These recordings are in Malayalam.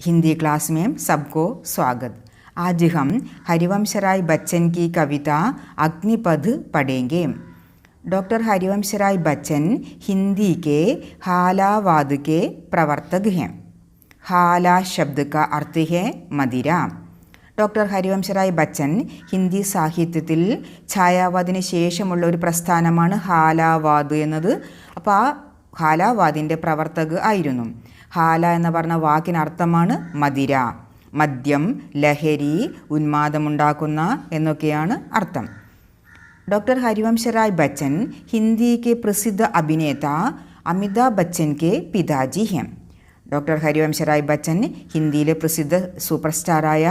हिंदी क्लास में सबको स्वागत। आज हम हरिवंश राय बच्चन की कविता अग्निपथ पढ़ेंगे। डॉक्टर हरिवंश राय बच्चन हिंदी के हालावाद के प्रवर्तक हैं। हाला शब्द का अर्थ है मदिरा। ഡോക്ടർ ഹരിവംശ റായ് ബച്ചൻ ഹിന്ദി സാഹിത്യത്തിൽ ഛായാവാദിന് ശേഷമുള്ള ഒരു പ്രസ്ഥാനമാണ് ഹാലാവാദ് എന്നത്. അപ്പോൾ ആ ഹാലാവാദിൻ്റെ പ്രവർത്തക ആയിരുന്നു. ഹാല എന്ന് പറഞ്ഞ വാക്കിനർത്ഥമാണ് മദിര, മദ്യം, ലഹരി, ഉന്മാദമുണ്ടാക്കുന്ന എന്നൊക്കെയാണ് അർത്ഥം. डॉक्टर हरिवंश राय बच्चन हिंदी के प्रसिद्ध अभिनेता अमिताभ बच्चन के पिताजी हैं. डॉक्टर हरिवंश राय बच्चन हिंदी प्रसिद्ध सुपर स्टाराയ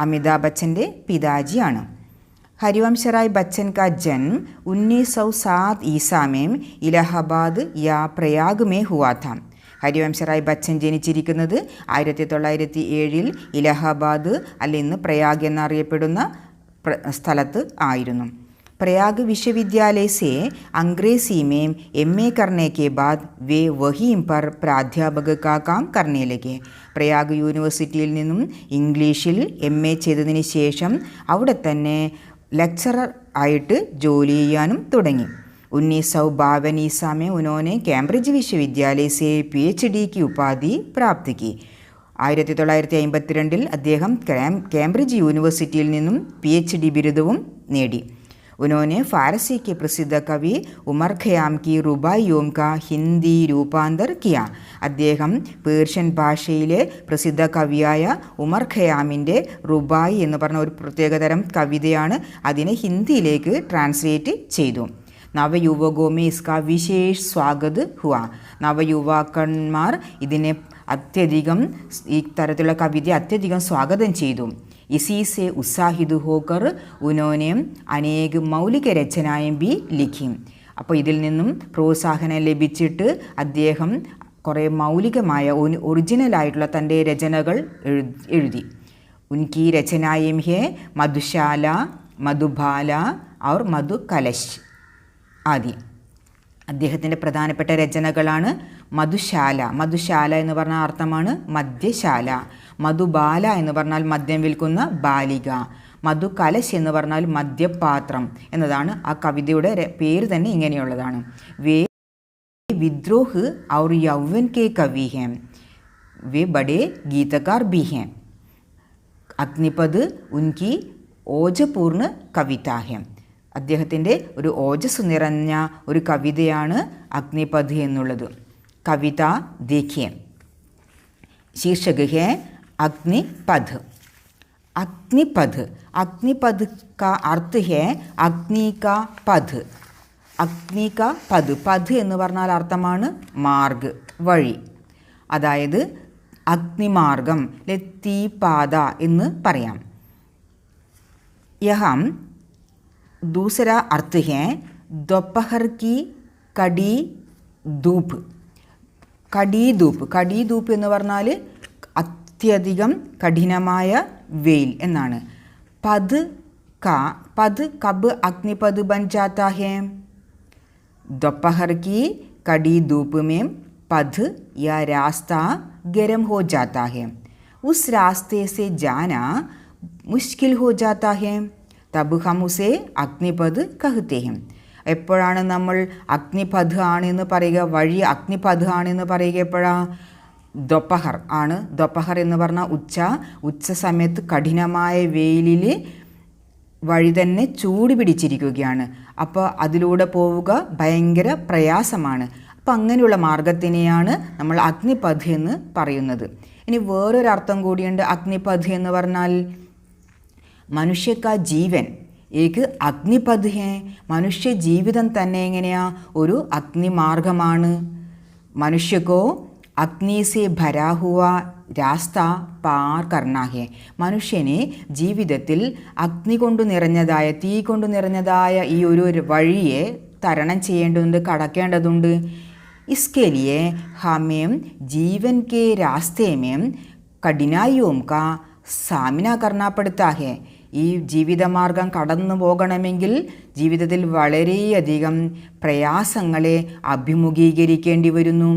अमिताभ बच्चन के पिताजी ആണ്. हरिवंश राय बच्चन का जन्म 1907 ईसा में इलाहाबाद या प्रयाग में हुआ था. ഹരിവംശ റായ് ബച്ചൻ ജനിച്ചിരിക്കുന്നത് 1907 ഇലഹാബാദ് അല്ല ഇന്ന് പ്രയാഗ് എന്നറിയപ്പെടുന്ന സ്ഥലത്ത് ആയിരുന്നു. प्रयाग विश्वविद्यालय से अंग्रेजी में MA करने के बाद वे वहीं पर प्राध्यापक का काम करने लगे. പ്രയാഗ് യൂണിവേഴ്സിറ്റിയിൽ നിന്നും ഇംഗ്ലീഷിൽ MA ചെയ്തതിന് ശേഷം അവിടെ തന്നെ ലെക്ചറർ ആയിട്ട് ജോലി ചെയ്യാനും തുടങ്ങി. 1952 ईसा में उन्होंने कैम्ब्रिज विश्वविद्यालय से PhD की उपाधि प्राप्त की. 1952 അദ്ദേഹം കേംബ്രിഡ്ജ് യൂണിവേഴ്സിറ്റിയിൽ നിന്നും PhD ബിരുദവും നേടി. उन्होंने फारसी के प्रसिद्ध कवि उमर ഖയാം की रुबाइयों का हिंदी रूपांतर किया. അദ്ദേഹം പേർഷ്യൻ ഭാഷയിലെ പ്രസിദ്ധ കവിയായ ഉമർ ഖയാമിൻ്റെ റുബായി എന്ന് പറഞ്ഞ ഒരു പ്രത്യേകതരം കവിതയാണ്, അതിനെ ഹിന്ദിയിലേക്ക് ട്രാൻസ്ലേറ്റ് ചെയ്തു. നവയുവകോ മേ ഇസ്കാ വിശേഷ് സ്വാഗത് ഹുവ. നവയുവാക്കന്മാർ ഇതിനെ അത്യധികം, ഈ തരത്തിലുള്ള കവിതയെ അത്യധികം സ്വാഗതം ചെയ്തു. इसी से उत्साहित होकर उन्होंने अनेक मौलिक रचनाएं भी लिखी. അപ്പോൾ ഇതിൽ നിന്നും പ്രോത്സാഹനം ലഭിച്ചിട്ട് അദ്ദേഹം കുറേ മൗലികമായ ഒറിജിനലായിട്ടുള്ള തൻ്റെ രചനകൾ എഴുതി. ഉൻകി രചനായും ഹെ മധുശാല, മധുബാല और മധുകലശ് ആദി. അദ്ദേഹത്തിൻ്റെ പ്രധാനപ്പെട്ട രചനകളാണ് മധുശാല. മധുശാല എന്ന് പറഞ്ഞ അർത്ഥമാണ് മദ്യശാല. മധുബാല എന്ന് പറഞ്ഞാൽ മദ്യം വിൽക്കുന്ന ബാലിക. മധുകലശ് എന്ന് പറഞ്ഞാൽ മദ്യപാത്രം എന്നതാണ്. ആ കവിതയുടെ പേര് തന്നെ ഇങ്ങനെയുള്ളതാണ്. വേ വിദ്രോഹ് और यौवन के कवि हैं, वे बड़े गीतकार भी हैं. അഗ്നിപഥ് ഉൻകി ഓജപൂർണ്ണ കവിത है. അദ്ദേഹത്തിൻ്റെ ഒരു ഓജസ് നിറഞ്ഞ ഒരു കവിതയാണ് അഗ്നിപഥ് എന്നുള്ളത്. കവിത ദേഖിയേ. शीर्षक है अग्निपथ. अग्निपथ, अग्निपथ का अर्थ है अग्नि का पथ. അഗ്നി കാ പഥ്. പഥ് എന്ന് പറഞ്ഞാൽ അർത്ഥമാണ് മാർഗ്, വഴി. അതായത് അഗ്നിമാർഗം, തീപാത എന്ന് പറയാം. യഹം दूसरा अर्थ है दोपहर की कड़ी धूप. കടി ധൂപ്പ്. കടി ധൂപ്പ് എന്ന് പറഞ്ഞാൽ അത്യധികം കഠിനമായ വെയിൽ എന്നാണ്. പത് കാ പത് കബ് അഗ്നിപഥ് ബൻ ജാതാ ഹേ. दोपहर की कड़ी धूप में पथ या रास्ता गर्म हो जाता है. उस रास्ते से जाना मुश्किल हो जाता है, तब हम उसे अग्निपथ कहते हैं. എപ്പോഴാണ് നമ്മൾ അഗ്നിപഥ് ആണെന്ന് പറയുക, വഴി അഗ്നിപഥ് ആണെന്ന് പറയുക എപ്പോഴാണ്? ദൊപ്പഹർ ആണ്. ദൊപ്പഹർ എന്ന് പറഞ്ഞാൽ ഉച്ച സമയത്ത് കഠിനമായ വെയിലിൽ വഴി തന്നെ ചൂട് പിടിച്ചിരിക്കുകയാണ്. അപ്പോൾ അതിലൂടെ പോവുക ഭയങ്കര പ്രയാസമാണ്. അപ്പോൾ അങ്ങനെയുള്ള മാർഗത്തിനെയാണ് നമ്മൾ അഗ്നിപഥ് എന്ന് പറയുന്നത്. ഇനി വേറൊരർത്ഥം കൂടിയുണ്ട്. അഗ്നിപഥ് എന്ന് പറഞ്ഞാൽ മനുഷ്യക്കാ ജീവൻ ഏക് അഗ്നിപഥ് ഹേ. മനുഷ്യ ജീവിതം തന്നെ എങ്ങനെയാ? ഒരു അഗ്നിമാർഗമാണ്. മനുഷ്യക്കോ അഗ്നി സെ ഭരാ ഹുവ രാസ്ത പാർ കർണ ഹേ. മനുഷ്യന് ജീവിതത്തിൽ അഗ്നി കൊണ്ട് നിറഞ്ഞതായ, തീ കൊണ്ട് നിറഞ്ഞതായ ഈ ഒരു വഴിയെ തരണം ചെയ്യേണ്ടതുണ്ട്, കടക്കേണ്ടതുണ്ട്. इसके लिए हमें जीवन के रास्ते में कठिनाइयों का सामना करना पड़ता है. ഈ ജീവിതമാർഗം കടന്നു പോകണമെങ്കിൽ ജീവിതത്തിൽ വളരെയധികം പ്രയാസങ്ങളെ അഭിമുഖീകരിക്കേണ്ടി വരുന്നു.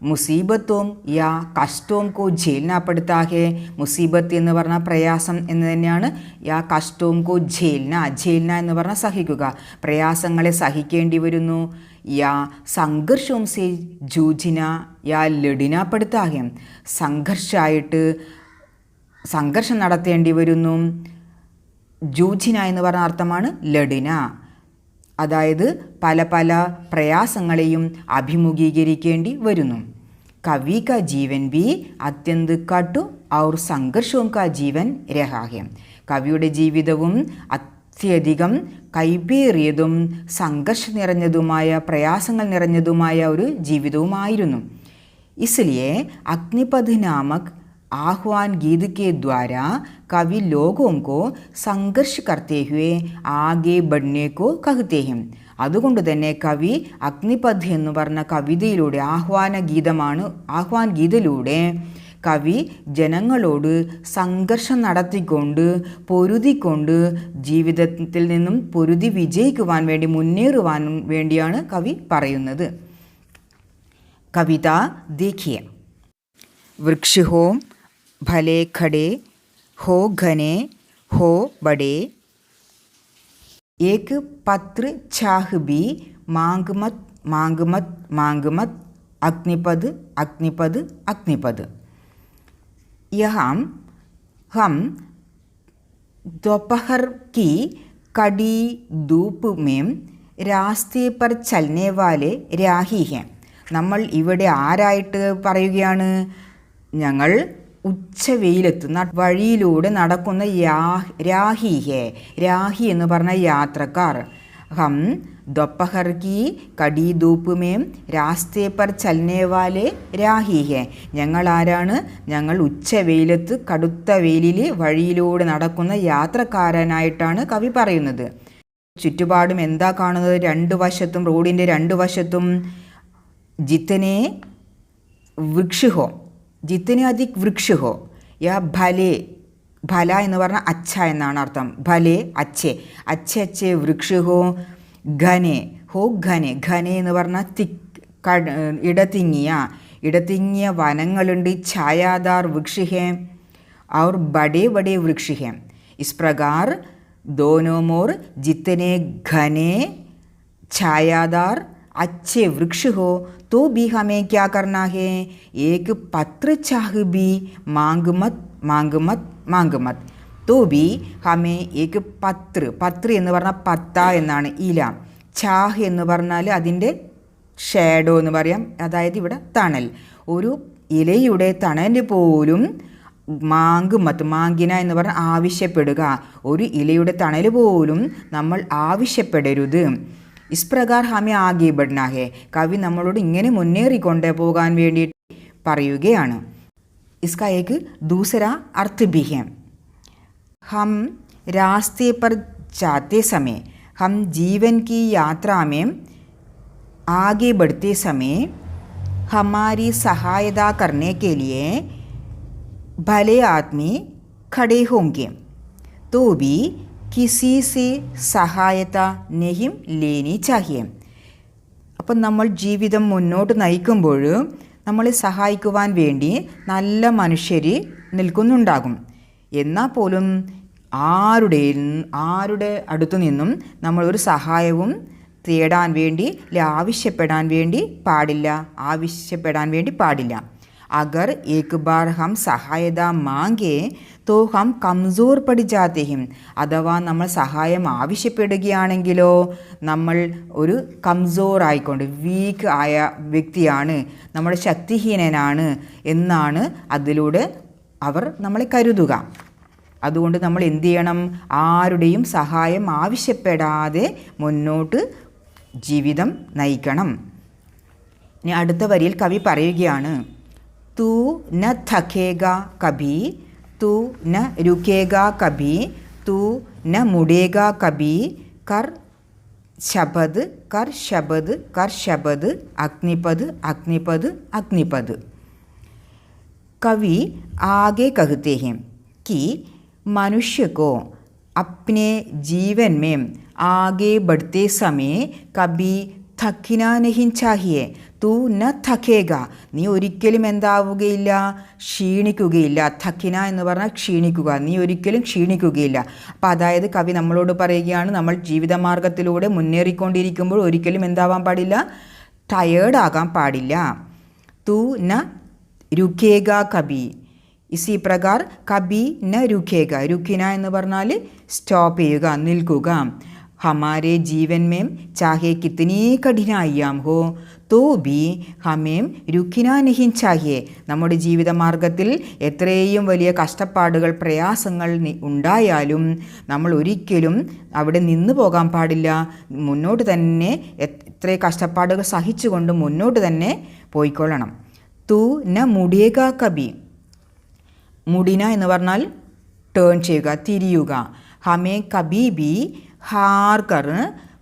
മുസീബത്തും യാ കഷ്ടവും കോ ഝേൽന പടുത്താ ഹേ. മുസീബത്ത് എന്ന് പറഞ്ഞാൽ പ്രയാസം എന്ന് തന്നെയാണ്. യാ കഷ്ടവും കോ ഝേൽന, ഝേൽന എന്ന് പറഞ്ഞാൽ സഹിക്കുക, പ്രയാസങ്ങളെ സഹിക്കേണ്ടി വരുന്നു. യാ സംഘർഷവും സേ ജൂജിന യാ ലഡിന പടുത്താ ഹേ. സംഘർഷം നടത്തേണ്ടി വരുന്നു. ജൂജിന എന്ന് പറഞ്ഞ അർത്ഥമാണ് ലഡിന, അതായത് പല പല പ്രയാസങ്ങളെയും അഭിമുഖീകരിക്കേണ്ടി വരുന്നു. കവി കാ ജീവൻ ബി അത്യന്ത് കട്ടു ഔർ സംഘർഷവും കാ ജീവൻ രഹാ ഹെ. കവിയുടെ ജീവിതവും അത്യധികം കൈപ്പേറിയതും സംഘർഷ നിറഞ്ഞതുമായ, പ്രയാസങ്ങൾ നിറഞ്ഞതുമായ ഒരു ജീവിതവുമായിരുന്നു. इसलिए अग्निपथ नामक आह्वान गीत के द्वारा कवि लोगों को संघर्ष करते हुए आगे बढ़ने को कहते हैं. അതുകൊണ്ട് തന്നെ കവി അഗ്നിപഥ് എന്ന് പറഞ്ഞ കവിതയിലൂടെ, ആഹ്വാൻ ഗീതയിലൂടെ കവി ജനങ്ങളോട് സംഘർഷം നടത്തിക്കൊണ്ട് പൊരുതിക്കൊണ്ട് ജീവിതത്തിൽ നിന്നും പൊരുതി വിജയിക്കുവാൻ വേണ്ടി, മുന്നേറുവാൻ വേണ്ടിയാണ് കവി പറയുന്നത്. कविता देखिए. वृक्ष हो भले खड़े, हो घने, हो बड़े, एक पत्र चाह भी मांग मत, मांग मत, मांग मत, अग्निपद, अग्निपद, अग्निपद. यहाँ हम दोपहर की कड़ी धूप में रास्ते पर चलने वाले राही हैं. നമ്മൾ ഇവിടെ ആരായിട്ട് പറയുകയാണ്? ഞങ്ങൾ ഉച്ചവെയിലത്ത് വഴിയിലൂടെ നടക്കുന്ന രാഹി ഹേ. രാഹി എന്ന് പറഞ്ഞ യാത്രക്കാർ. ഹം दोपहर की कड़ी धूप में रास्ते पर चलने वाले രാഹി ഹേ. ഞങ്ങൾ ആരാണ്? ഞങ്ങൾ ഉച്ചവെയിലത്ത് കടുത്ത വെയിലിൽ വഴിയിലൂടെ നടക്കുന്ന യാത്രക്കാരനായിട്ടാണ് കവി പറയുന്നത്. ചുറ്റുപാടും എന്താ കാണുന്നത്? രണ്ട് വശത്തും, റോഡിൻ്റെ രണ്ട് വശത്തും जितने वृक्ष हो, जितने अधिक वृक्ष हो, या भले, ഭല എന്ന് പറഞ്ഞാൽ അച്ഛ എന്നാണ് അർത്ഥം. ഭലെ അച്ഛേ, അച്ഛേ വൃക്ഷ ഹോ. ഘനെ ഹോ, ഘനെ, ഘനെ എന്ന് പറഞ്ഞാൽ ഇടതിങ്ങിയ വനങ്ങളുണ്ട്. ഛായാദാർ വൃക്ഷ ഹേ और बड़े बड़े वृक्ष हैं. इस प्रकार दोनों मोर जितने घने छायादार अच्छे वृक्ष हो तो भी हमें क्या करना है? एक पत्र चाह भी मांग मत, मांग मत, मांग मत. तो भी हमें एक പത്ര, പത്ര എന്ന് പറഞ്ഞാൽ പത്ത എന്നാണ്, ഇല. ചാഹ് എന്ന് പറഞ്ഞാൽ അതിൻ്റെ ഷാഡോ എന്ന് പറയാം, അതായത് ഇവിടെ തണൽ. ഒരു ഇലയുടെ തണൽ പോലും മാങ്ക് മത്ത്, മാങ്കിന എന്ന് പറഞ്ഞാൽ ആവശ്യപ്പെടുക. ഒരു ഇലയുടെ തണൽ പോലും നമ്മൾ ആവശ്യപ്പെടരുത്. इस प्रकार हमें आगे बढ़ना है. കവി നമ്മളോട് ഇങ്ങനെ മുന്നേറിക്കൊണ്ട് പോകാൻ വേണ്ടിയിട്ട് പറയുകയാണ്. इसका एक दूसरा अर्थ भी है. हम रास्ते पर जाते समय, हम जीवन की यात्रा में आगे बढ़ते समय हमारी सहायता करने के लिए भले आदमी खड़े होंगे तो भी കിസി സെ സഹായത നെഹിം ലേനി ചാഹിയെ. അപ്പം നമ്മൾ ജീവിതം മുന്നോട്ട് നയിക്കുമ്പോൾ നമ്മളെ സഹായിക്കുവാൻ വേണ്ടി നല്ല മനുഷ്യർ നിൽക്കുന്നുണ്ടാകും. എന്നാൽ പോലും ആരുടെ അടുത്തു നിന്നും നമ്മളൊരു സഹായവും തേടാൻ വേണ്ടി ആവശ്യപ്പെടാൻ വേണ്ടി പാടില്ല. अगर एक बार हम सहायता मांगे तो हम कमज़ोर पड़ जाते हैं. അഥവാ നമ്മൾ സഹായം ആവശ്യപ്പെടുകയാണെങ്കിലോ നമ്മൾ ഒരു കംസോർ ആയിക്കൊണ്ട്, വീക്ക് ആയ വ്യക്തിയാണ്, നമ്മൾ ശക്തിഹീനനാണ് എന്നാണ് അതിലൂടെ അവർ നമ്മളെ കരുതുക. അതുകൊണ്ട് നമ്മൾ എന്ത് ചെയ്യണം? ആരുടെയും സഹായം ആവശ്യപ്പെടാതെ മുന്നോട്ട് ജീവിതം നയിക്കണം. ഇനി അടുത്ത വരിയിൽ കവി പറയുകയാണ്, तू न थकेगा कभी, तू न रुकेगा कभी, तू न मुड़ेगा कभी, कर शब्द, कर शब्द, कर शब्द, अग्निपद, अग्निपद, अग्निपद. कवि आगे कहते हैं कि मनुष्य को अपने जीवन में आगे बढ़ते समय कभी थकना नहीं चाहिए. തൂ ന ഥക്കേഗ, നീ ഒരിക്കലും എന്താവുകയില്ല, ക്ഷീണിക്കുകയില്ല. ഥക്കിന എന്ന് പറഞ്ഞാൽ ക്ഷീണിക്കുക, നീ ഒരിക്കലും ക്ഷീണിക്കുകയില്ല. അപ്പം അതായത് കവി നമ്മളോട് പറയുകയാണ്, നമ്മൾ ജീവിതമാർഗത്തിലൂടെ മുന്നേറിക്കൊണ്ടിരിക്കുമ്പോൾ ഒരിക്കലും എന്താവാൻ പാടില്ല, ടയേർഡാകാൻ പാടില്ല. തൂ ന രുക്കേഗ കബി, ഇസി പ്രകാർ കബി ന രുക്കേഗ, രുക്കിന എന്ന് പറഞ്ഞാൽ സ്റ്റോപ്പ് ചെയ്യുക, നിൽക്കുക. ഹമാരെ ജീവൻ മേം ചാഹെ കിത്തനി കഠിനായിയാം ഹോ തോ ബി ഹമേം രുക്കിന നഹി ചാഹിയെ, നമ്മുടെ ജീവിതമാർഗത്തിൽ എത്രയും വലിയ കഷ്ടപ്പാടുകൾ പ്രയാസങ്ങൾ ഉണ്ടായാലും നമ്മൾ ഒരിക്കലും അവിടെ നിന്നു പോകാൻ പാടില്ല. മുന്നോട്ട് തന്നെ എത്ര കഷ്ടപ്പാടുകൾ സഹിച്ചുകൊണ്ട് മുന്നോട്ട് തന്നെ പോയിക്കൊള്ളണം. തൂ ന മുടിയേക കബി, മുടിന എന്ന് പറഞ്ഞാൽ ടേൺ ചെയ്യുക, തിരിയുക. ഹമേ കബി ബി ഹാർ കർ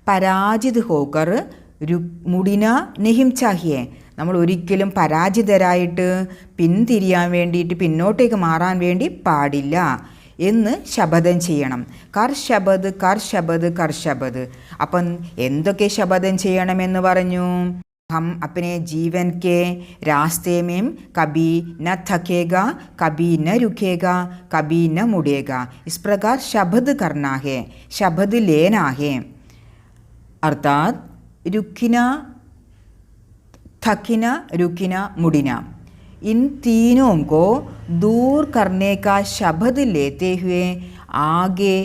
പരാജിത് ഹോക്കർ മുടിന നെഹിം ചാഹിയെ, നമ്മൾ ഒരിക്കലും പരാജിതരായിട്ട് പിന്തിരിയാൻ വേണ്ടിയിട്ട്, പിന്നോട്ടേക്ക് മാറാൻ വേണ്ടി പാടില്ല എന്ന് ശപഥം ചെയ്യണം. കർശബദ് കർശബദ് കർശബദ്. അപ്പം എന്തൊക്കെ ശപഥം ചെയ്യണമെന്ന് പറഞ്ഞു? हम अपने जीवन के रास्ते में कभी न थकेगा, कभी न रुकेगा, कभी न मुड़ेगा, इस प्रकार शब्द करना है, शब्द लेना है. अर्थात रुकना, थकना, रुकना, मुड़ना, इन तीनों को दूर करने का शब्द लेते हुए आगे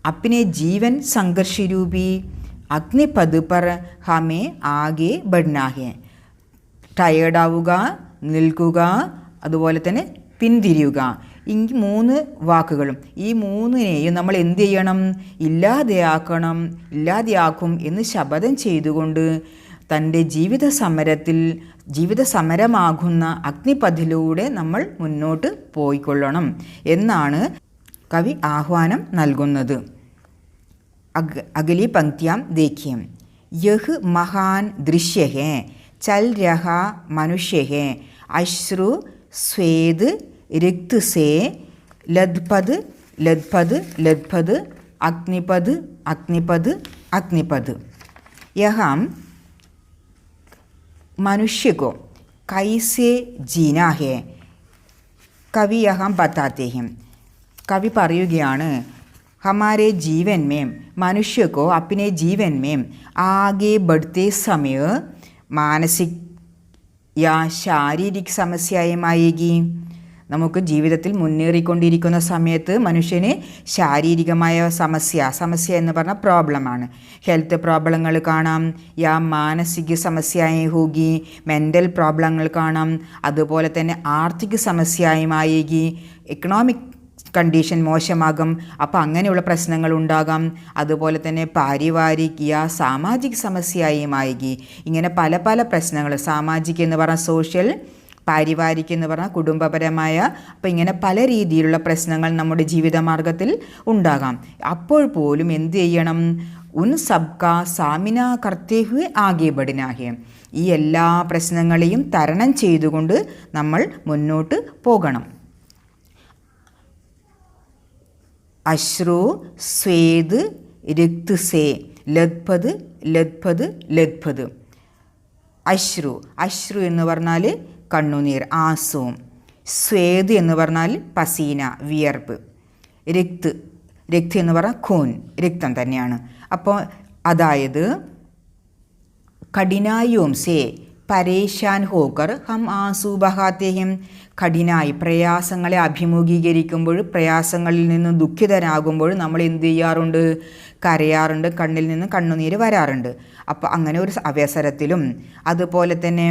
अपने जीवन संघर्ष रूपी അഗ്നിപഥ് പർ ഹമേ ആകെ ബഡ്നാ ഹെ. ടയേർഡാവുക, നിൽക്കുക, അതുപോലെ തന്നെ പിന്തിരിയുക. ഈ 3 വാക്കുകളും, ഈ 3നെയും നമ്മൾ എന്ത് ചെയ്യണം? ഇല്ലാതെയാക്കും എന്ന് ശപഥം ചെയ്തുകൊണ്ട് തൻ്റെ ജീവിത സമരമാകുന്ന അഗ്നിപഥിലൂടെ നമ്മൾ മുന്നോട്ട് പോയിക്കൊള്ളണം എന്നാണ് കവി ആഹ്വാനം നൽകുന്നത്. अगली पंक्तियाँ देखिए. यह महान दृश्य है, चल रहा मनुष्य है, अश्रु स्वेद रिक्त से लदपद लदपद लदपद अग्निपद अग्निपद अग्निपद. यहाँ मनुष्य को कैसे जीना है कवि यहाँ बताते हैं. कवि പറയുകയാണ്, हमारे जीवन में मनुष्य को अपने जीवन में आगे बढ़ते समय मानसिक या शारीरिक समस्याएं आएगी. നമുക്ക് ജീവിതത്തിൽ മുന്നേറിക്കൊണ്ടിരിക്കുന്ന സമയത്ത് മനുഷ്യന് ശാരീരികമായ സമസ്യ എന്ന് പറഞ്ഞാൽ പ്രോബ്ലമാണ്. ഹെൽത്ത് പ്രോബ്ലങ്ങൾ കാണാം, യാ മാനസിക സമസ്യയും ഹോഗി, മെൻ്റൽ പ്രോബ്ലങ്ങൾ കാണാം. അതുപോലെ തന്നെ ആർथिक സമസ്യയും ആയേഗി, എക്കണോമിക് കണ്ടീഷൻ മോശമാകും. അപ്പോൾ അങ്ങനെയുള്ള പ്രശ്നങ്ങൾ ഉണ്ടാകാം. അതുപോലെ തന്നെ പാരിവാരിക് യാ സാമാജിക സമസ്യയും ആയേഗി. ഇങ്ങനെ പല പല പ്രശ്നങ്ങൾ, സാമാജിക് എന്ന് പറഞ്ഞാൽ സോഷ്യൽ, പാരിവാരിക് എന്ന് പറഞ്ഞാൽ കുടുംബപരമായ, അപ്പോൾ ഇങ്ങനെ പല രീതിയിലുള്ള പ്രശ്നങ്ങൾ നമ്മുടെ ജീവിതമാർഗത്തിൽ ഉണ്ടാകാം. അപ്പോൾ പോലും എന്ത് ചെയ്യണം? ഉൻ സബ്കാ സാമിന കർത്തേ ഹുവേ ആകെ ബഡ്നാ ഹെ. ഈ എല്ലാ പ്രശ്നങ്ങളെയും തരണം ചെയ്തുകൊണ്ട് നമ്മൾ മുന്നോട്ട് പോകണം. അശ്രു സ്വേദ് രക്ത് സേ ലദ്പത് ലദ്പത് ലദ്പത്. അശ്രു എന്ന് പറഞ്ഞാൽ കണ്ണുനീർ, ആസവും. സ്വേദ് എന്ന് പറഞ്ഞാൽ പസീന, വിയർപ്പ്. രക്ത് എന്ന് പറഞ്ഞാൽ ഖൂൻ, രക്തം തന്നെയാണ്. അപ്പോൾ അതായത് കഠിനായോം സേ പരേശാൻ ഹോക്കർ ഹം ആസു ബഹാത്തെ ഹം. കഠിനായി പ്രയാസങ്ങളെ അഭിമുഖീകരിക്കുമ്പോൾ, പ്രയാസങ്ങളിൽ നിന്ന് ദുഃഖിതരാകുമ്പോൾ നമ്മൾ എന്ത് ചെയ്യാറുണ്ട്? കരയാറുണ്ട്, കണ്ണിൽ നിന്ന് കണ്ണുനീര് വരാറുണ്ട്. അപ്പോൾ അങ്ങനെ ഒരു അവസരത്തിലും അതുപോലെ തന്നെ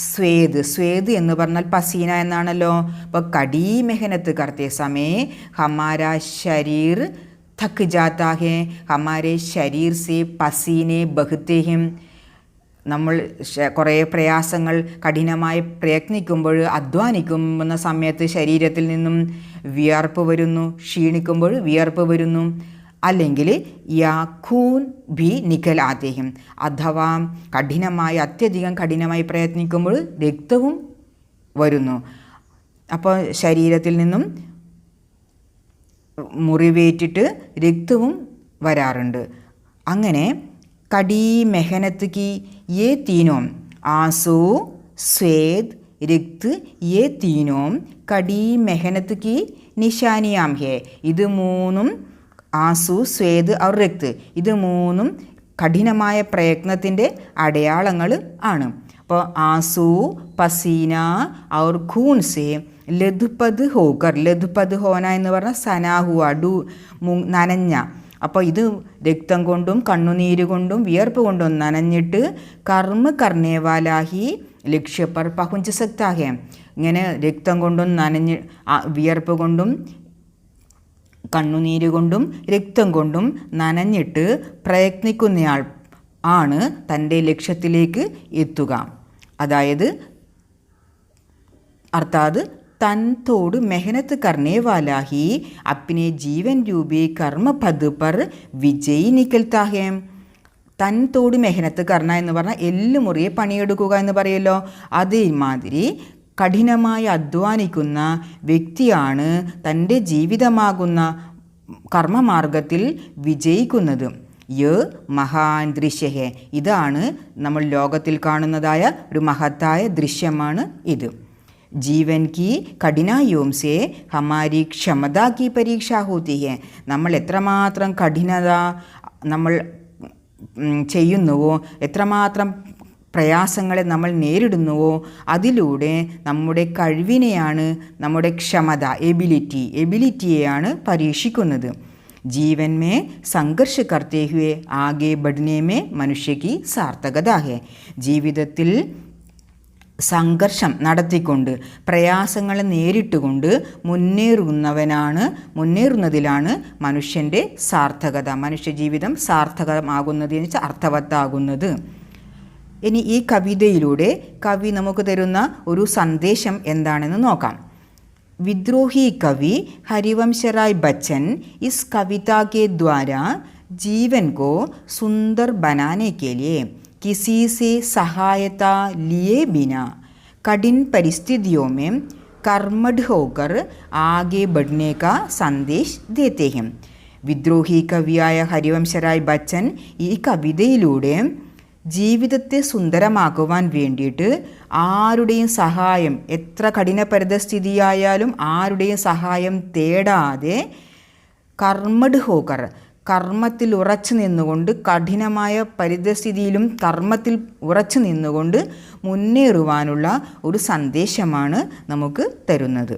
സ്വേദ് എന്ന് പറഞ്ഞാൽ പസീന എന്നാണല്ലോ. അപ്പോൾ കടി മെഹനത്ത് കർത്തേ സമേ ഹമാരാ ശരീർ थक जाता है, हमारे शरीर से पसीने बहते हैं. നമ്മൾ കുറേ പ്രയാസങ്ങൾ കഠിനമായി പ്രയത്നിക്കുമ്പോൾ, അധ്വാനിക്കുന്ന സമയത്ത് ശരീരത്തിൽ നിന്നും വിയർപ്പ് വരുന്നു, ക്ഷീണിക്കുമ്പോൾ വിയർപ്പ് വരുന്നു. അല്ലെങ്കിൽ യാ ഖൂൻ ഭി നിക്കൽ ആത്തേഹം, അഥവാ അത്യധികം കഠിനമായി പ്രയത്നിക്കുമ്പോൾ രക്തവും വരുന്നു. അപ്പോൾ ശരീരത്തിൽ നിന്നും മുറിവേറ്റിട്ട് രക്തവും വരാറുണ്ട്. അങ്ങനെ കടി മെഹനത്ത് കി യേ തീനോ आंसू, स्वेद, रिक्त ये तीनों कड़ी मेहनत की निशानियां है. ഇത് മൂന്നും ആസു, സ്വേദ് ഔർ രക്ത്, ഇത് മൂന്നും കഠിനമായ പ്രയത്നത്തിൻ്റെ അടയാളങ്ങൾ ആണ്. അപ്പോൾ ആസു, പസീന ഔർ ഖൂൻ സെ ലഥുപത് ഹോക്കർ, ലഥുപത് ഹോന എന്ന് പറഞ്ഞാൽ സനാഹുവ നനഞ്ഞ. അപ്പോൾ ഇത് രക്തം കൊണ്ടും കണ്ണുനീര് കൊണ്ടും വിയർപ്പ് കൊണ്ടും നനഞ്ഞിട്ട് കർമ്മ കർണേവാലാഹി ലക്ഷ്യ പർ പഹുഞ്ച് സക്താ ഹെ. ഇങ്ങനെ രക്തം കൊണ്ടും നനഞ്ഞ് വിയർപ്പ് കൊണ്ടും കണ്ണുനീര് കൊണ്ടും രക്തം കൊണ്ടും നനഞ്ഞിട്ട് പ്രയത്നിക്കുന്നയാൾ ആണ് തൻ്റെ ലക്ഷ്യത്തിലേക്ക് എത്തുക. അതായത് അർത്ഥാത് तन तोड़ मेहनत करने वाला ही अपने जीवन रूपी कर्म पद पर विजयी निकलता है. തൻ തോട് മെഹനത്ത് കർണ എന്ന് പറഞ്ഞാൽ എല്ല് മുറിയെ പണിയെടുക്കുക എന്ന് പറയല്ലോ. അതേമാതിരി കഠിനമായി അധ്വാനിക്കുന്ന വ്യക്തിയാണ് തൻ്റെ ജീവിതമാകുന്ന കർമ്മമാർഗത്തിൽ വിജയിക്കുന്നത്. യ മഹാൻ ദൃശ്യ, ഇതാണ് നമ്മൾ ലോകത്തിൽ കാണുന്നതായ ഒരു മഹത്തായ ദൃശ്യമാണ് ഇത്. जीवन की कठिनाइयों से हमारी क्षमता की परीक्षा होती है. നമ്മൾ എത്രമാത്രം കഠിനത നമ്മൾ ചെയ്യുന്നുവോ, എത്രമാത്രം പ്രയാസങ്ങളെ നമ്മൾ നേരിടുന്നുവോ അതിലൂടെ നമ്മുടെ കഴിവിനെയാണ്, നമ്മുടെ ക്ഷമത എബിലിറ്റിയെയാണ് പരീക്ഷിക്കുന്നത്. जीवन में संघर्ष करते हुए आगे बढ़ने में मनुष्य की सार्थकता है. ജീവിതത്തിൽ സംഘർഷം നടത്തിക്കൊണ്ട് പ്രയാസങ്ങളെ നേരിട്ടുകൊണ്ട് മുന്നേറുന്നതിലാണ് മനുഷ്യൻ്റെ സാർത്ഥകത, മനുഷ്യജീവിതം സാർത്ഥകമാകുന്നത് എന്ന് വെച്ചാൽ അർത്ഥവത്താകുന്നത്. ഇനി ഈ കവിതയിലൂടെ കവി നമുക്ക് തരുന്ന ഒരു സന്ദേശം എന്താണെന്ന് നോക്കാം. വിദ്രോഹി കവി ഹരിവംശറായ് ബച്ചൻ इस कविता के द्वारा जीवन को सुंदर बनाने के लिए किसी से सहायता लिए बिना कठिन परिस्थितियों में कर्मठ होकर आगे बढ़ने का संदेश देते हैं. വിദ്രോഹി കവിയായ ഹരിവംശറായ് ബച്ചൻ ഈ കവിതയിലൂടെ ജീവിതത്തെ സുന്ദരമാക്കുവാൻ വേണ്ടിയിട്ട് ആരുടെയും സഹായം, എത്ര കഠിന പരിതസ്ഥിതിയായാലും ആരുടെയും സഹായം തേടാതെ കർമ്മഡ് ഹോക്കർ, കർമ്മത്തിൽ ഉറച്ചു നിന്നുകൊണ്ട്, കഠിനമായ പരിതസ്ഥിതിയിലും കർമ്മത്തിൽ ഉറച്ചു നിന്നുകൊണ്ട് മുന്നേറുവാനുള്ള ഒരു സന്ദേശമാണ് നമുക്ക് തരുന്നത്.